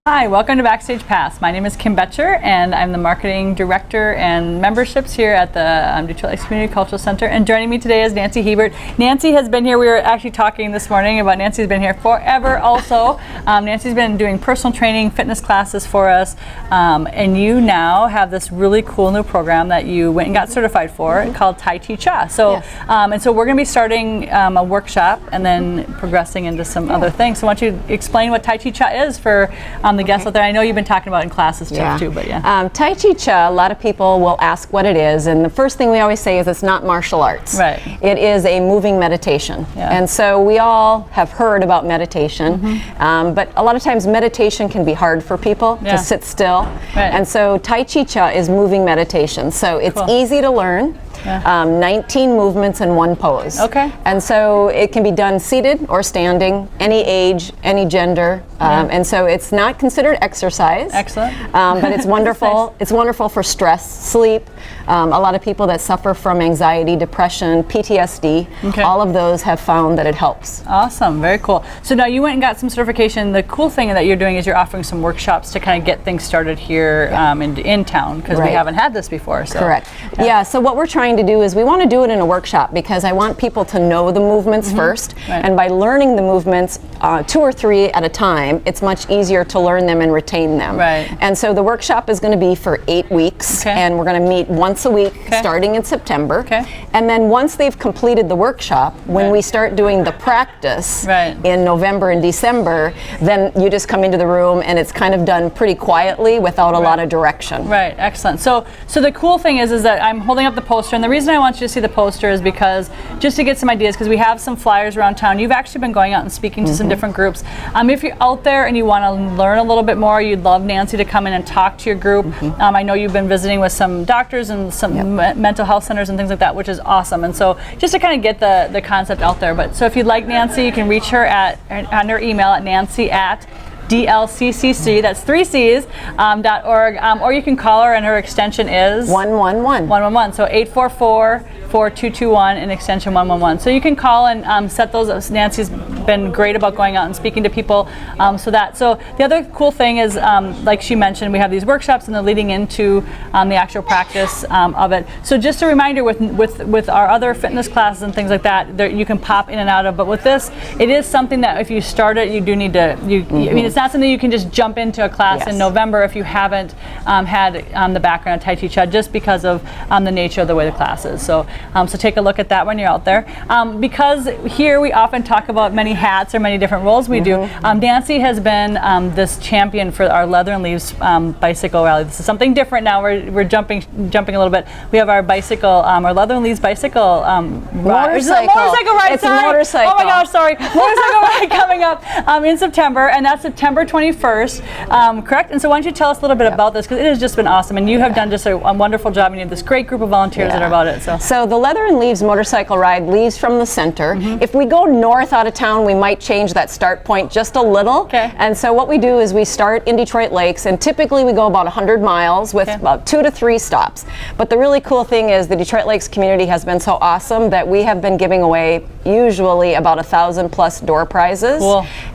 Hi, welcome to Backstage Pass. My name is Kim Betcher, and I'm the Marketing Director and Memberships here at the Detroit Lakes Community Cultural Center. And joining me today is Nancy Hebert. Nancy has been here. We were actually talking this morning about Nancy's been here forever also. Nancy's been doing personal training, fitness classes for us, and you now have this really cool new program that you went and got certified for called Tai Chi Cha. So, and so we're going to be starting a workshop and then progressing into some other things. So why don't you explain what Tai Chi Cha is for the guests out there? I know you've been talking about it in classes too, but Tai Chi Cha, a lot of people will ask what it is, and the first thing we always say is it's not martial arts. Right. It is a moving meditation. And so we all have heard about meditation, but a lot of times meditation can be hard for people to sit still. And so Tai Chi Cha is moving meditation. So it's easy to learn. 19 movements in one pose. And so it can be done seated or standing, any age, any gender, and so it's not considered exercise. Excellent. But it's wonderful. Nice. It's wonderful for stress, sleep. A lot of people that suffer from anxiety, depression, PTSD, all of those have found that it helps. Awesome, very cool. So now you went and got some certification. The cool thing that you're doing is you're offering some workshops to kind of get things started here in town, because we haven't had this before. So. Correct. So what we're trying to do is we want to do it in a workshop, because I want people to know the movements first, and by learning the movements 2 or 3 at a time, it's much easier to learn them and retain them. And so the workshop is going to be for 8 weeks, and we're going to meet once a week starting in September. And then once they've completed the workshop, when we start doing the practice in November and December, then you just come into the room and it's kind of done pretty quietly without a lot of direction. Excellent. So the cool thing is that I'm holding up the poster, and the reason I want you to see the poster is because just to get some ideas, because we have some flyers around town. You've actually been going out and speaking to some different groups. If you're out there and you want to learn a little bit more, you'd love Nancy to come in and talk to your group. I know you've been visiting with some doctors and some mental health centers and things like that, which is awesome. And so just to kind of get the concept out there. But so if you'd like Nancy, you can reach her on her email at nancy@DLCCC, that's 3 C's, .org, or you can call her, and her extension is 111. 111, so 844-4221 and extension 111. So you can call and set those. Nancy's been great about going out and speaking to people. So the other cool thing is, like she mentioned, we have these workshops and they're leading into the actual practice of it. So just a reminder, with our other fitness classes and things like that, you can pop in and out of. But with this, it is something that if you start it, you do need to. I mean, it's not something you can just jump into a class in November if you haven't had the background of Tai Chi Cha, just because of the nature of the way the class is. So take a look at that when you're out there. Because here we often talk about many hats or many different roles we do. Nancy has been this champion for our Leather and Leaves bicycle rally. This is something different now. We're jumping a little bit. We have our bicycle, our Leather and Leaves bicycle motorcycle ride. It's a motorcycle. Oh my gosh, sorry. Motorcycle ride coming up in September, and that's September 21st, correct? And so why don't you tell us a little bit about this, because it has just been awesome, and you have done just a wonderful job, and you have this great group of volunteers that are about it. So the Leather and Leaves motorcycle ride leaves from the center. If we go north out of town, we might change that start point just a little. And so what we do is we start in Detroit Lakes, and typically we go about 100 miles with about 2 to 3 stops. But the really cool thing is the Detroit Lakes community has been so awesome that we have been giving away usually about 1,000+ door prizes.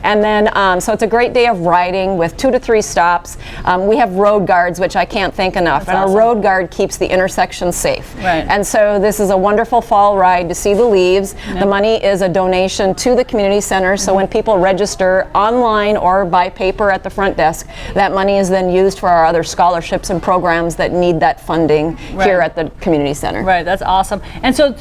And then so it's a great day of riding with 2 to 3 stops. We have road guards, which I can't thank enough. That's and a road guard keeps the intersection safe. And so this is a wonderful fall ride to see the leaves. The money is a donation to the community center. So when people register online or by paper at the front desk, that money is then used for our other scholarships and programs that need that funding here at the community center. That's awesome. And so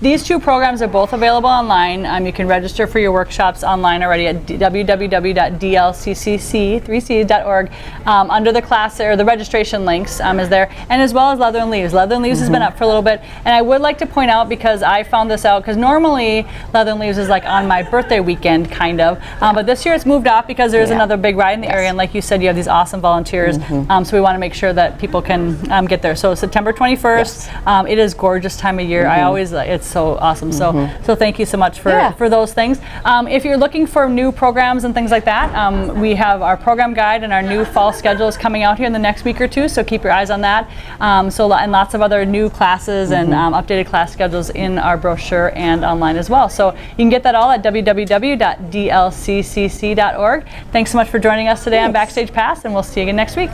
these 2 programs are both available online. You can register for your workshops online already at www.dlccc3c.org. Under the class, or the registration links is there, and as well as Leather and Leaves. Leather and Leaves has been up for a little bit, and I would like to point out, because I found this out, because normally Leather and Leaves is like on my birthday weekend, kind of, but this year it's moved off because there's another big ride in the area, and like you said, you have these awesome volunteers, so we want to make sure that people can get there. So September 21st, it is gorgeous time of year. I always, it's so awesome. So thank you so much for those things. If you're looking for new programs and things like that, we have our program guide and our new fall schedule is coming out here in the next week or 2, so keep your eyes on that. And lots of other new classes and updated class schedules in our brochure and online as well. So you can get that all at www www.dlccc.org. Thanks so much for joining us today on Backstage Pass, and we'll see you again next week.